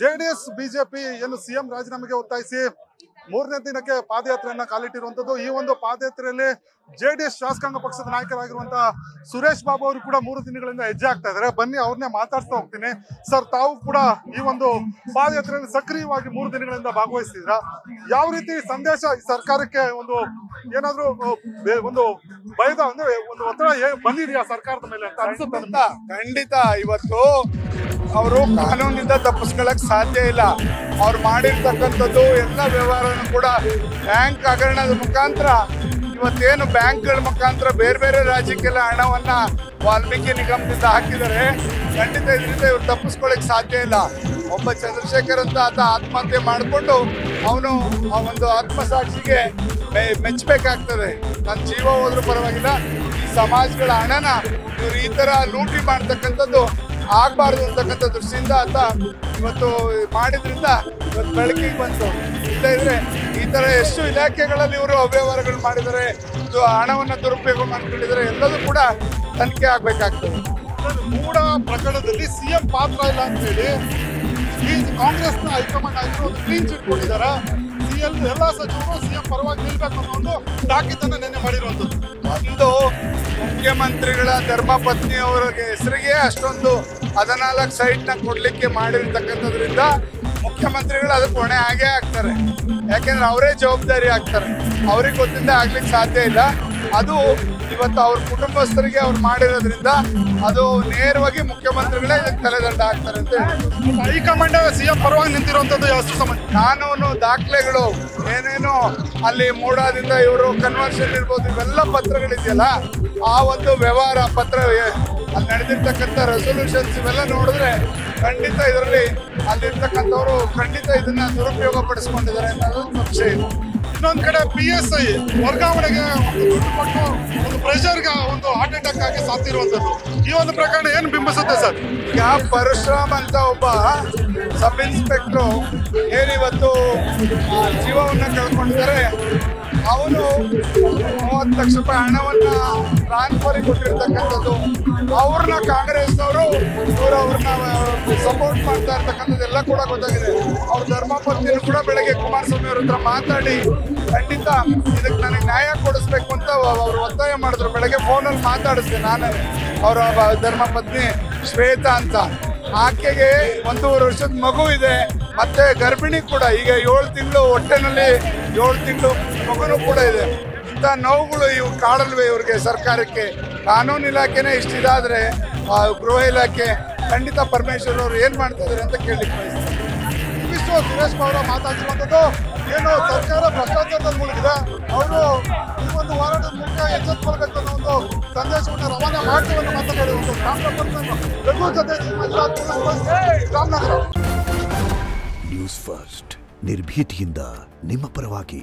JDS BJP ಏನು CM ರಾಜೀನಾಮೆಗೆ ಒತ್ತಾಯಿಸಿ ಮೂರನೇ ದಿನಕ್ಕೆ ಪಾದಯಾತ್ರೆಯನ್ನ ಕಾಲಿಟ್ಟಿರುವಂತದ್ದು. ಈ ಒಂದು ಪಾದಯಾತ್ರೆಯಲ್ಲಿ ಜೆಡಿಎಸ್ ಶಾಸಕಾಂಗ ಪಕ್ಷದ ನಾಯಕರಾಗಿರುವಂತಹ ಸುರೇಶ್ ಬಾಬು ಅವರು ಕೂಡ 3 ದಿನಗಳಿಂದ ಹೆಜ್ಜೆ ಆಗ್ತಾ ಇದ್ದಾರೆ. ಬನ್ನಿ ಅವ್ರನ್ನೇ ಮಾತಾಡ್ತಾ ಹೋಗ್ತೀನಿ. ಸರ್, ತಾವು ಕೂಡ ಈ ಒಂದು ಪಾದಯಾತ್ರೆಯಲ್ಲಿ ಸಕ್ರಿಯವಾಗಿ 3 ದಿನಗಳಿಂದ ಭಾಗವಹಿಸ್ತಿದ್ರ. ಯಾವ ರೀತಿ ಸಂದೇಶ ಸರ್ಕಾರಕ್ಕೆ ಒಂದು ಏನಾದ್ರು ಒಂದು ಭಯದ ಅಂದ್ರೆ ಒಂದು ಒತ್ತಡ ಬಂದಿದೆಯಾ ಸರ್ಕಾರದ ಮೇಲೆ ಅಂತ ಅನ್ಸುತ್ತೆ? ಖಂಡಿತ ಇವತ್ತು ಅವರು ಕಾನೂನಿಂದ ತಪ್ಪಿಸ್ಕೊಳ್ಳಕ್ ಸಾಧ್ಯ ಇಲ್ಲ. ಅವ್ರು ಮಾಡಿರ್ತಕ್ಕಂಥದ್ದು ಎಲ್ಲ ವ್ಯವಹಾರನೂ ಕೂಡ ಬ್ಯಾಂಕ್ ಹಗರಣದ ಮುಖಾಂತರ, ಇವತ್ತೇನು ಬ್ಯಾಂಕ್ಗಳ ಮುಖಾಂತರ ಬೇರೆ ಬೇರೆ ರಾಜ್ಯಕ್ಕೆಲ್ಲ ಹಣವನ್ನ ವಾಲ್ಮೀಕಿ ನಿಗಮದಿಂದ ಹಾಕಿದ್ದಾರೆ. ಖಂಡಿತ ಇದರಿಂದ ಇವ್ರು ತಪ್ಪಿಸ್ಕೊಳ್ಳಕ್ ಸಾಧ್ಯ ಇಲ್ಲ. ಒಬ್ಬ ಚಂದ್ರಶೇಖರ್ ಅಂತ ಆತ ಆತ್ಮಹತ್ಯೆ ಮಾಡಿಕೊಂಡು ಅವನು ಆ ಒಂದು ಆತ್ಮಸಾಕ್ಷಿಗೆ ಮೆಚ್ಚಬೇಕಾಗ್ತದೆ. ನನ್ನ ಜೀವ ಹೋದ್ರೂ ಪರವಾಗಿಲ್ಲ, ಈ ಸಮಾಜಗಳ ಹಣನ ಇವ್ರು ಈ ತರ ಲೂಟಿ ಮಾಡ್ತಕ್ಕಂಥದ್ದು ಆಗ್ಬಾರ್ದು ಅಂತಕ್ಕಂಥ ದೃಷ್ಟಿಯಿಂದ ಆತ ಇವತ್ತು ಮಾಡಿದ್ರಿಂದ ಇವತ್ತು ಬೆಳಕಿಗೆ ಬಂತು. ಇಲ್ಲ ಇದ್ರೆ ಈ ತರ ಎಷ್ಟು ಇಲಾಖೆಗಳಲ್ಲಿ ಇವರು ಅವ್ಯವಹಾರಗಳು ಮಾಡಿದರೆ, ಹಣವನ್ನ ದುರುಪಯೋಗ ಮಾಡ್ಕೊಂಡಿದ್ದಾರೆ, ಎಲ್ಲದೂ ಕೂಡ ತನಿಖೆ ಆಗ್ಬೇಕಾಗ್ತದೆ. ಮೂಡ ಪ್ರಕರಣದಲ್ಲಿ ಸಿಎಂ ಪಾತ್ರ ಇಲ್ಲ ಅಂತ ಹೇಳಿ ಈ ಕಾಂಗ್ರೆಸ್ನ ಹೈಕಮಾಂಡ್ ಆಗಿರೋ ಒಂದು ಕ್ಲೀನ್ ಚಿಟ್ ಕೊಟ್ಟಿದ್ದಾರೆ. ಎಲ್ಲ ಸಚಿವರು ಸಿಎಂ ಪರವಾಗಿ ನಿಲ್ಬೇಕು ಅನ್ನೋ ಒಂದು ತಾಕೀತನ್ನ ನೆನ್ನೆ ಮಾಡಿರುವಂತದ್ದು. ಒಂದು ಮುಖ್ಯಮಂತ್ರಿಗಳ ಧರ್ಮಪತ್ನಿ ಅವರ ಹೆಸರಿಗೆ ಅಷ್ಟೊಂದು 14 ಸೈಟ್ನ ಕೊಡ್ಲಿಕ್ಕೆ ಮಾಡಿರ್ತಕ್ಕಂಥದ್ರಿಂದ ಮುಖ್ಯಮಂತ್ರಿಗಳು ಅದಕ್ಕೆ ಹೊಣೆ ಆಗೇ ಆಗ್ತಾರೆ. ಯಾಕೆಂದ್ರೆ ಅವರೇ ಜವಾಬ್ದಾರಿ ಆಗ್ತಾರೆ. ಅವ್ರಿಗೆ ಗೊತ್ತಿಂದ ಆಗ್ಲಿಕ್ಕೆ ಸಾಧ್ಯ ಇಲ್ಲ. ಅದು ಇವತ್ತು ಅವ್ರ ಕುಟುಂಬಸ್ಥರಿಗೆ ಅವ್ರು ಮಾಡಿರೋದ್ರಿಂದ ಅದು ನೇರವಾಗಿ ಮುಖ್ಯಮಂತ್ರಿಗಳೇ ಇದಕ್ಕೆ ತಲೆದಂಡ ಆಗ್ತಾರೆ ಅಂತ ಹೇಳಿ ಹೈಕಮಾಂಡ್ ಸಿಎಂ ಪರವಾಗಿ ನಿಂತಿರುವಂತದ್ದು ಯಾವ ಸಂಬಂಧ? ಕಾನೂನು ದಾಖಲೆಗಳು ಏನೇನು ಅಲ್ಲಿ ಮೂಡಾದಿಂದ ಇವರು ಕನ್ವರ್ಷನ್ ಇರ್ಬೋದು, ಇವೆಲ್ಲ ಪತ್ರಗಳಿದೆಯಲ್ಲ, ಆ ಒಂದು ವ್ಯವಹಾರ ಪತ್ರ ಅಲ್ಲಿ ನಡೆದಿರ್ತಕ್ಕಂಥ ರೆಸೊಲ್ಯೂಷನ್ಸ್ ಇವೆಲ್ಲ ನೋಡಿದ್ರೆ ಖಂಡಿತ ಇದರಲ್ಲಿ ಅಲ್ಲಿರ್ತಕ್ಕಂಥವ್ರು ಖಂಡಿತ ಇದನ್ನ ದುರುಪಯೋಗ ಪಡಿಸ್ಕೊಂಡಿದ್ದಾರೆ ಅನ್ನೋದು ಸಂಶಯ ಇದೆ. ಇನ್ನೊಂದ್ ಕಡೆ PSI ವರ್ಗಾವಣೆಗೆ ದುಡ್ಡು ಕೊಟ್ಟು ಒಂದು ಪ್ರೆಷರ್ಗೆ ಒಂದು ಹಾರ್ಟ್ ಅಟ್ಯಾಕ್ ಆಗಿ ಸಾತಿರುವಂತದ್ದು. ಈ ಒಂದು ಪ್ರಕರಣ ಏನು ಬಿಂಬಿಸುತ್ತೆ ಸರ್? ಈಗ ಪರಶುರಾಮ್ ಅಂತ ಒಬ್ಬ ಸಬ್ ಇನ್ಸ್ಪೆಕ್ಟ್ರು ಏನಿವತ್ತು ಜೀವವನ್ನ ಕಳ್ಕೊಂಡಿದ್ದಾರೆ. ಅವನು 30 ಲಕ್ಷ ರೂಪಾಯಿ ಹಣವನ್ನ ಟ್ರಾನ್ಸ್ಫರ್ ಕೊಟ್ಟಿರ್ತಕ್ಕಂಥದ್ದು. ಅವ್ರನ್ನ ಕಾಂಗ್ರೆಸ್ನವರು ಅವ್ರನ್ನ ಸಪೋರ್ಟ್ ಮಾಡ್ತಾ ಇರ್ತಕ್ಕಂಥದ್ದೆಲ್ಲ ಕೂಡ ಗೊತ್ತಾಗಿದೆ. ಅವ್ರ ಧರ್ಮಪತ್ನಿಯನ್ನು ಕೂಡ ಬೆಳಗ್ಗೆ ಕುಮಾರಸ್ವಾಮಿ ಅವ್ರ ಹತ್ರ ಮಾತಾಡಿ ಖಂಡಿತ ಇದಕ್ಕೆ ನನಗೆ ನ್ಯಾಯ ಕೊಡಿಸ್ಬೇಕು ಅಂತ ಅವ್ರು ಒತ್ತಾಯ ಮಾಡಿದ್ರು. ಬೆಳಗ್ಗೆ ಫೋನಲ್ಲಿ ಮಾತಾಡಿಸ್ದೆ ನಾನೇ. ಅವರ ಧರ್ಮಪತ್ನಿ ಶ್ವೇತಾ ಅಂತ, ಆಕೆಗೆ 1.5 ವರ್ಷದ ಮಗು ಇದೆ, ಮತ್ತೆ ಗರ್ಭಿಣಿ ಕೂಡ. ಈಗ 7 ತಿಂಗಳು ಹೊಟ್ಟೆನಲ್ಲಿ 7 ತಿಂಗಳು ಮಗುನೂ ಕೂಡ ಇದೆ. ಇಂಥ ನೋವುಗಳು ಇವು ಕಾಡಲ್ವೇ ಇವ್ರಿಗೆ ಸರ್ಕಾರಕ್ಕೆ? ಕಾನೂನು ಇಲಾಖೆನೇ ಇಷ್ಟಿದಾದ್ರೆ ಗೃಹ ಇಲಾಖೆ ಖಂಡಿತ ಪರಮೇಶ್ವರ್ ಅವರು ಏನ್ ಮಾಡ್ತಾ ಇದಾರೆ ಅಂತ ಕೇಳಲಿಕ್ಕೆ ಬಯಸ್ತಾರೆ. ಇವಿಷ್ಟು ಸುರೇಶ್ ಬಾಬು ಮಾತಾಡ್ತಿರುವಂತದ್ದು. ಏನು ಸರ್ಕಾರ ಭ್ರಷ್ಟಾಚಾರದಲ್ಲಿ ಮುಳುಗಿದೆ, ಅವರು ಈ ಒಂದು ಹೋರಾಟದ ಮೂಲಕ ಎಚ್ಚೆತ್ತುಕೊಳ್ಬೇಕು ಅನ್ನೋ ಒಂದು ಸಂದೇಶವನ್ನು ರವಾನೆ ಮಾಡ್ತೀವಿ ಅಂತ ಮಾತನಾಡಿರುವಂಥದ್ದು. ರಘು ಜೊತೆ ರಾಮನಗರ. ನ್ಯೂಸ್ ಫಸ್ಟ್ ನಿರ್ಭೀತಿಯಿಂದ ನಿಮ್ಮ ಪರವಾಗಿ.